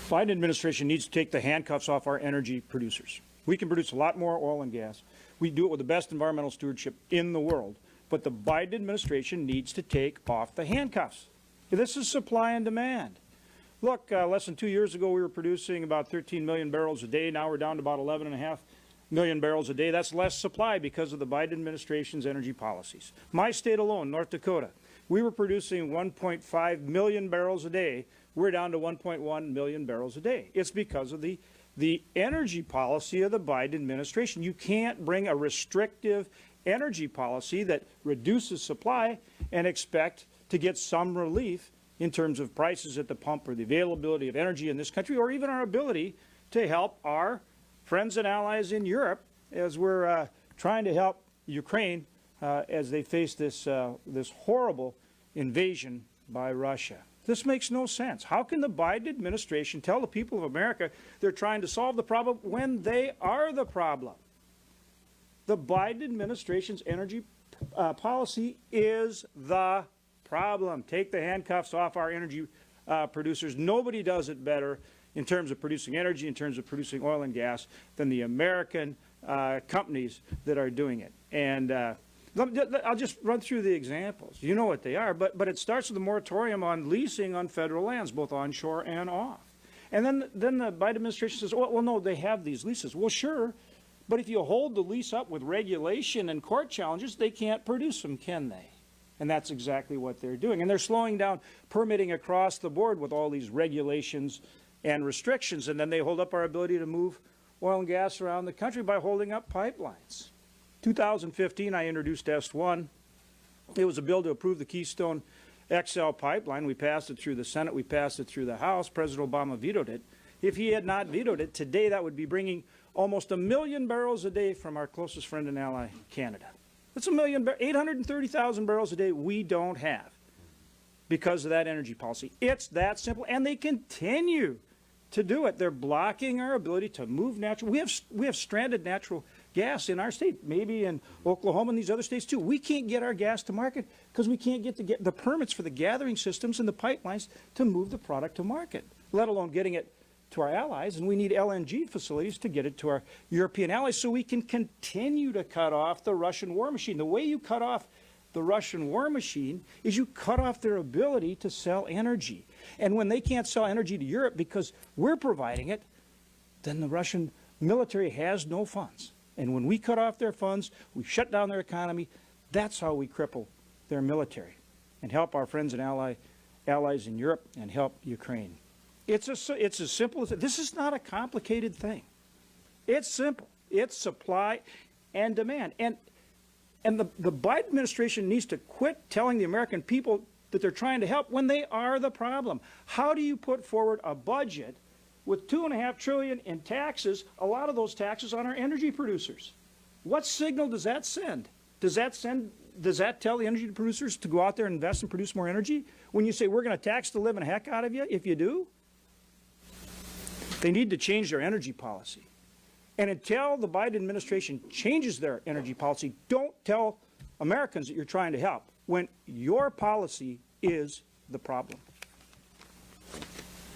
Biden administration needs to take the handcuffs off our energy producers. We can produce a lot more oil and gas. We do it with the best environmental stewardship in the world. But the Biden administration needs to take off the handcuffs. This is supply and demand. Look, less than 2 years ago, we were producing about 13 million barrels a day. Now we're down to about 11.5 million barrels a day. That's less supply because of the Biden administration's energy policies. My state alone, North Dakota, we were producing 1.5 million barrels a day. We're down to 1.1 million barrels a day. It's because of the energy policy of the Biden administration. You can't bring a restrictive energy policy that reduces supply and expect to get some relief in terms of prices at the pump or the availability of energy in this country, or even our ability to help our friends and allies in Europe as we're trying to help Ukraine as they face this horrible invasion by Russia. This makes no sense. How can the Biden administration tell the people of America they're trying to solve the problem when they are the problem? The Biden administration's energy policy is the problem. Take the handcuffs off our energy producers. Nobody does it better in terms of producing energy, in terms of producing oil and gas, than the American companies that are doing it. And I'll just run through the examples. You know what they are, but it starts with a moratorium on leasing on federal lands, both onshore and off. And then the Biden administration says, well, no, they have these leases. Well, sure, but if you hold the lease up with regulation and court challenges, they can't produce them, can they? And that's exactly what they're doing. And they're slowing down permitting across the board with all these regulations and restrictions. And then they hold up our ability to move oil and gas around the country by holding up pipelines. 2015, I introduced S1. It was a bill to approve the Keystone XL pipeline. We passed it through the Senate. We passed it through the House. President Obama vetoed it. If he had not vetoed it, today that would be bringing almost 1 million barrels a day from our closest friend and ally, Canada. That's 830,000 barrels a day we don't have because of that energy policy. It's that simple, and they continue to do it. They're blocking our ability to move natural. We have stranded natural gas in our state, maybe in Oklahoma and these other states too. We can't get our gas to market because we can't get the permits for the gathering systems and the pipelines to move the product to market, let alone getting it to our allies. And we need LNG facilities to get it to our European allies so we can continue to cut off the Russian war machine. The way you cut off the Russian war machine is you cut off their ability to sell energy. And when they can't sell energy to Europe because we're providing it, then the Russian military has no funds. And when we cut off their funds, we shut down their economy. That's how we cripple their military and help our friends and allies in Europe and help Ukraine. It's as simple as this is not a complicated thing. It's simple. It's supply and demand. And the Biden administration needs to quit telling the American people that they're trying to help when they are the problem. How do you put forward a budget with $2.5 trillion in taxes, a lot of those taxes on our energy producers? What signal does that send? Does that tell the energy producers to go out there and invest and produce more energy? When you say we're going to tax the living heck out of you if you do? They need to change their energy policy. And until the Biden administration changes their energy policy, don't tell Americans that you're trying to help when your policy is the problem.